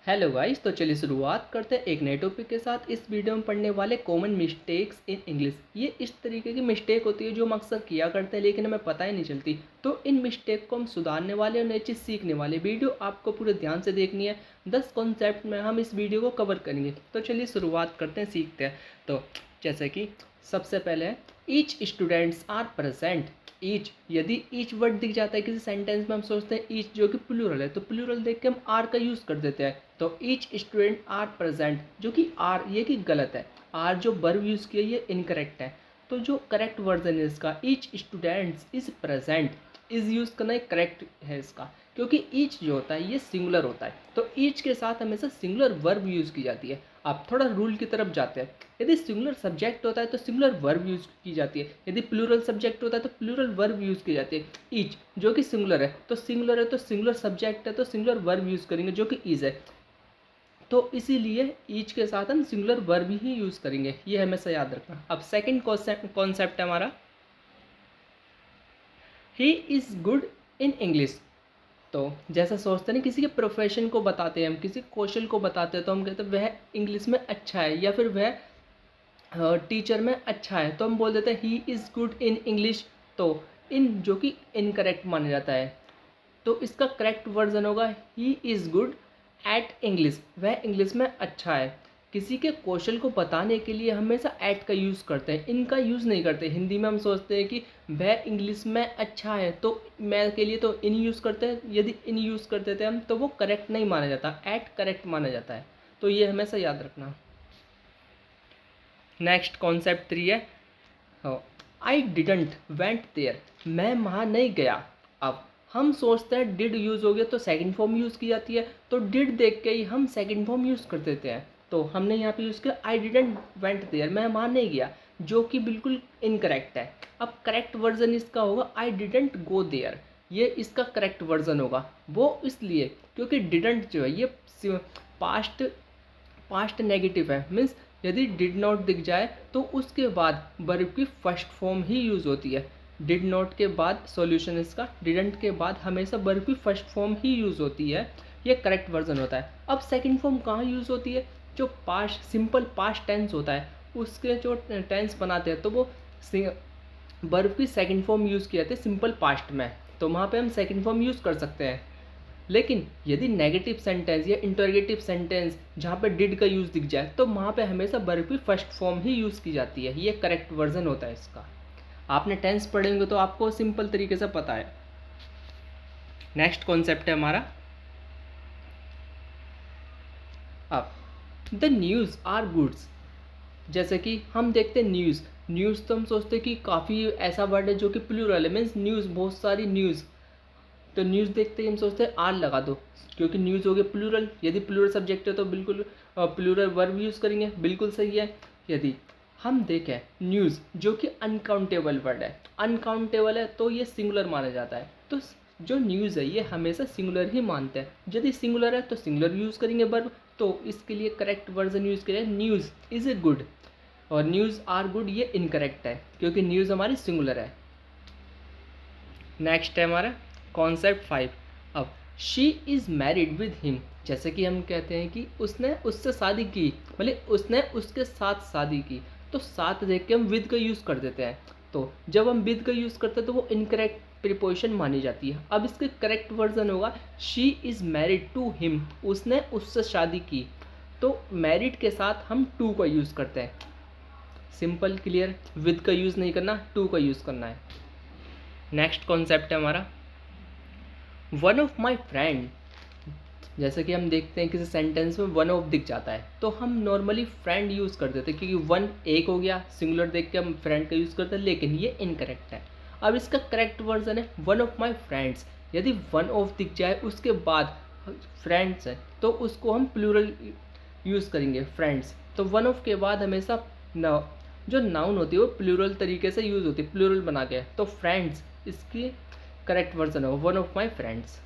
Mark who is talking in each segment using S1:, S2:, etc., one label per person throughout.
S1: Hello guys, तो चलिए शुरुआत करते हैं एक नए टॉपिक के साथ। इस वीडियो में पढ़ने वाले कॉमन मिस्टेक्स इन इंग्लिश। ये इस तरीके की मिस्टेक होती है जो हम अक्सर किया करते हैं लेकिन हमें पता ही नहीं चलती। तो इन मिस्टेक को हम सुधारने वाले और नई चीज़ सीखने वाले। वीडियो आपको पूरे ध्यान से देखनी है। 10 कॉन्सेप्ट में हम इस वीडियो को कवर करेंगे। तो चलिए शुरुआत करते हैं, सीखते हैं। तो जैसे कि सबसे पहले है each students are present. Each, यदि ईच वर्ड दिख जाता है किसी सेंटेंस में, हम सोचते हैं ईच जो कि प्लूरल है, तो प्लूरल देख के हम आर का यूज़ कर देते हैं। तो ईच स्टूडेंट आर प्रेजेंट, जो कि आर ये कि गलत है। आर जो वर्ब यूज़ किया ये इनकरेक्ट है। तो जो करेक्ट वर्जन है इसका, each students is present, is use करना करेक्ट है इसका, क्योंकि ईच जो होता है ये सिंगुलर होता है। तो ईच के साथ हमेशा सिंगुलर वर्ब यूज़ की जाती है। अब थोड़ा रूल की तरफ जाते हैं। यदि सिंगुलर सब्जेक्ट होता है तो सिंगुलर वर्ब यूज़ की जाती है। यदि प्लूरल सब्जेक्ट होता है तो प्लूरल वर्ब यूज़ की जाती है। ईच जो कि सिंगुलर है तो सिंगुलर सब्जेक्ट है तो सिंगुलर वर्ब यूज़ करेंगे जो कि इज है। तो इसीलिए ईच के साथ हम सिंगुलर वर्ब ही यूज़ करेंगे, ये हमेशा याद रखना। अब सेकंड कॉन्सेप्ट है हमारा, he is good in English. तो जैसा सोचते हैं ना, किसी के प्रोफेशन को बताते हैं हम, किसी कौशल को बताते हैं तो हम कहते हैं वह इंग्लिश में अच्छा है, या फिर वह टीचर में अच्छा है, तो हम बोल देते हैं he is good in English. तो इन जो कि इनकरेक्ट माना जाता है, तो इसका करेक्ट वर्जन होगा he is good at English, वह इंग्लिश में अच्छा है। किसी के कौशल को बताने के लिए हमेशा एट का यूज़ करते हैं, इनका यूज़ नहीं करते। हिंदी में हम सोचते हैं कि वह इंग्लिश में अच्छा है तो मैं के लिए तो इन यूज़ करते हैं। यदि इन यूज़ कर देते हैं हम तो वो करेक्ट नहीं माना जाता, एट करेक्ट माना जाता है। तो ये हमेशा याद रखना। नेक्स्ट कॉन्सेप्ट 3 है, आई डिडंट वेंट देयर, मैं वहाँ नहीं गया। अब हम सोचते हैं डिड यूज़ हो गया तो सेकंड फॉर्म यूज़ की जाती है, तो डिड देख के ही हम सेकंड फॉर्म यूज़ कर देते हैं। तो हमने यहाँ पे यूज़ किया आई डिडंट वेंट देयर, मैं वहाँ नहीं गया, जो कि बिल्कुल इनकरेक्ट है। अब करेक्ट वर्जन इसका होगा आई डिडंट गो देयर, ये इसका करेक्ट वर्जन होगा। वो इसलिए क्योंकि डिडंट जो है ये पास्ट पास्ट नेगेटिव है, मीन्स यदि डिड नॉट दिख जाए तो उसके बाद वर्ब की फर्स्ट फॉर्म ही यूज़ होती है। डिड नॉट के बाद सॉल्यूशन इसका, डिडंट के बाद हमेशा वर्ब की फर्स्ट फॉर्म ही यूज़ होती है। ये करेक्ट वर्जन होता है। अब सेकंड फॉर्म कहाँ यूज़ होती है? जो पास्ट सिंपल पास्ट टेंस होता है उसके जो टेंस बनाते हैं तो वो वर्ब की सेकंड फॉर्म यूज़ किए जाते हैं सिंपल पास्ट में, तो वहाँ पे हम सेकंड फॉर्म यूज़ कर सकते हैं। लेकिन यदि नेगेटिव सेंटेंस या इंटरोगेटिव सेंटेंस जहाँ पे डिड का यूज़ दिख जाए तो वहाँ पे हमेशा वर्ब की फर्स्ट फॉर्म ही यूज़ की जाती है। ये करेक्ट वर्जन होता है इसका। आपने टेंस पढ़ेंगे तो आपको सिंपल तरीके से पता है। नेक्स्ट कॉन्सेप्ट है हमारा, अब द न्यूज़ आर गुड्स। जैसे कि हम देखते हैं न्यूज़, न्यूज़ तो हम सोचते हैं कि काफ़ी ऐसा वर्ड है जो कि प्लूरल है, मीन्स न्यूज़, बहुत सारी न्यूज़। तो न्यूज़ देखते ही हम सोचते हैं आर लगा दो, क्योंकि न्यूज़ हो गया प्लूरल। यदि प्लूरल सब्जेक्ट है तो बिल्कुल प्लूरल वर्ब यूज़ करेंगे, बिल्कुल सही है। यदि हम देखें न्यूज़ जो कि अनकाउंटेबल वर्ड है, अनकाउंटेबल है तो ये सिंगुलर माना जाता है। तो जो न्यूज़ है ये हमेशा सिंगुलर ही मानते हैं। यदि सिंगुलर है तो सिंगुलर यूज़ करेंगे वर्ब, तो इसके लिए करेक्ट वर्जन यूज़ करें न्यूज़ इज़ ए गुड, और न्यूज़ आर गुड ये इनकरेक्ट है क्योंकि न्यूज़ हमारी सिंगुलर है। नेक्स्ट है हमारा कॉन्सेप्ट 5, अब she is married with him. जैसे कि हम कहते हैं कि उसने उससे शादी की, मतलब उसने उसके साथ शादी की, तो साथ देख के हम विद का यूज़ कर देते हैं। तो जब हम विद का यूज़ करते हैं तो वो इनकरेक्ट प्रीपोजिशन मानी जाती है। अब इसके करेक्ट वर्जन होगा she is married to him, उसने उससे शादी की। तो मैरिड के साथ हम टू का यूज़ करते हैं। सिंपल क्लियर, विद का यूज़ नहीं करना, टू का यूज़ करना है। नेक्स्ट कॉन्सेप्ट है हमारा वन ऑफ माई फ्रेंड। जैसे कि हम देखते हैं किसी सेंटेंस में वन ऑफ दिख जाता है तो हम नॉर्मली फ्रेंड यूज़ कर देते हैं, क्योंकि वन एक हो गया, सिंगुलर देख के हम फ्रेंड का यूज़ करते हैं, लेकिन ये इनकरेक्ट है। अब इसका करेक्ट वर्जन है वन ऑफ माई फ्रेंड्स। यदि वन ऑफ दिख जाए उसके बाद फ्रेंड्स है तो उसको हम प्लूरल यूज़ करेंगे, फ्रेंड्स। तो वन ऑफ के बाद हमेशा जो नाउन होती है वो प्लूरल तरीके से यूज़ होती है, प्लूरल बना के, तो फ्रेंड्स इसकी करेक्ट वर्जन होगा one of my friends.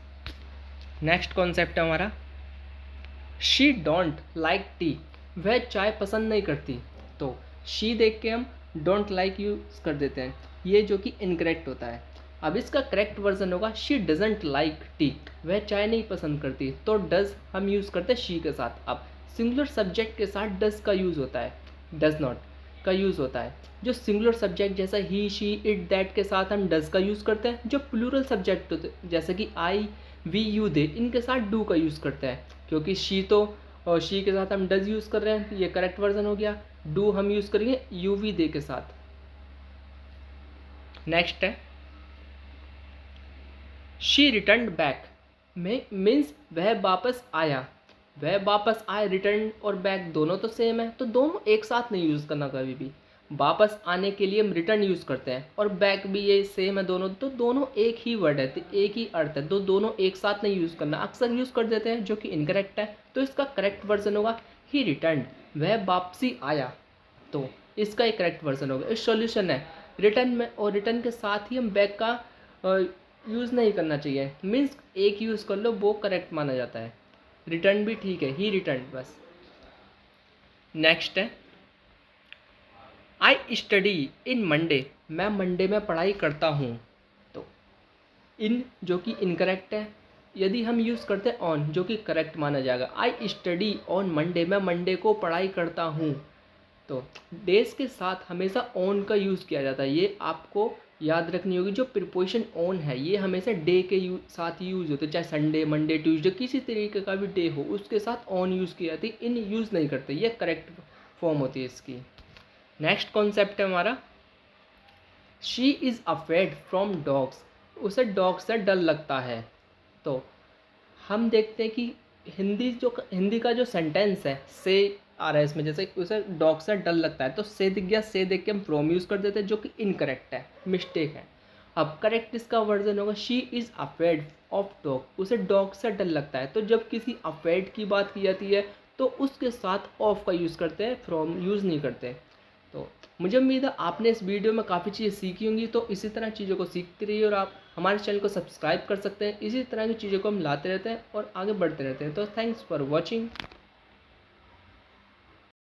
S1: Next concept है हमारा शी डोंट लाइक टी, वह चाय पसंद नहीं करती। तो शी देख के हम डोंट लाइक यूज़ कर देते हैं, ये जो कि इनकरेक्ट होता है। अब इसका करेक्ट वर्जन होगा शी डजेंट लाइक टी, वह चाय नहीं पसंद करती। तो डज हम यूज़ करते हैं शी के साथ। अब सिंगुलर सब्जेक्ट के साथ डज का यूज़ होता है, डज नॉट का यूज़ होता है। जो सिंगुलर सब्जेक्ट जैसा ही शी इट दैट के साथ हम डज का यूज़ करते हैं। जो प्लूरल सब्जेक्ट होते हैं जैसे कि आई वी यू दे, इनके साथ डू का यूज़ करते हैं। क्योंकि शी तो और शी के साथ हम डज यूज़ कर रहे हैं, ये करेक्ट वर्जन हो गया। डू हम यूज़ करेंगे यू वी दे के साथ। नेक्स्ट है शी रिटर्न बैक, में मीन्स वह वापस आया। वह वापस आया, रिटर्न और बैक दोनों तो सेम है, तो दोनों एक साथ नहीं यूज़ करना कभी भी। वापस आने के लिए हम रिटर्न यूज़ करते हैं और बैक भी ये सेम है दोनों, तो दोनों एक ही वर्ड है, तो एक ही अर्थ है, तो दोनों एक साथ नहीं यूज़ करना। अक्सर यूज़ कर देते हैं जो कि इनकरेक्ट है। तो इसका करेक्ट वर्जन होगा ही रिटर्न, वह वापसी आया। तो इसका एक करेक्ट वर्जन होगा। इस सॉल्यूशन है रिटर्न में, और रिटर्न के साथ ही हम बैक का यूज़ नहीं करना चाहिए। मीन्स एक यूज़ कर लो वो करेक्ट माना जाता है। रिटर्न भी ठीक है, ही रिटर्न बस। नेक्स्ट है आई स्टडी इन मंडे, मैं मंडे में पढ़ाई करता हूँ। तो इन जो कि इनकरेक्ट है, यदि हम यूज़ करते हैं ऑन जो कि करेक्ट माना जाएगा। आई स्टडी ऑन मंडे, मैं मंडे को पढ़ाई करता हूँ। तो डेज के साथ हमेशा ऑन का यूज़ किया जाता है, ये आपको याद रखनी होगी। जो प्रिपोजिशन ऑन है ये हमेशा डे के साथ यूज़ होते हैं, चाहे संडे मंडे ट्यूसडे किसी तरीके का भी डे हो उसके साथ ऑन यूज़ की जाती है, इन यूज़ नहीं करते। ये करेक्ट फॉर्म होती है इसकी। नेक्स्ट कॉन्सेप्ट है हमारा she is afraid from dogs, उसे डॉग से डर लगता है। तो हम देखते हैं कि हिंदी का जो सेंटेंस है से आ रहा है इसमें, जैसे उसे डॉग से डर लगता है, तो से दिख गया, से देख के हम फ्रॉम यूज़ कर देते हैं जो कि इनकरेक्ट है, मिस्टेक है। अब करेक्ट इसका वर्जन होगा she is afraid of dog, उसे डॉग से डर लगता है। तो जब किसी अफ्रेड की बात की जाती है तो उसके साथ ऑफ का यूज़ करते हैं, फ्रॉम यूज़ नहीं करते। तो मुझे उम्मीद है आपने इस वीडियो में काफ़ी चीज़ें सीखी होंगी। तो इसी तरह चीज़ों को सीखते रहिए और आप हमारे चैनल को सब्सक्राइब कर सकते हैं। इसी तरह की चीज़ों को हम लाते रहते हैं और आगे बढ़ते रहते हैं। तो थैंक्स फॉर वॉचिंग।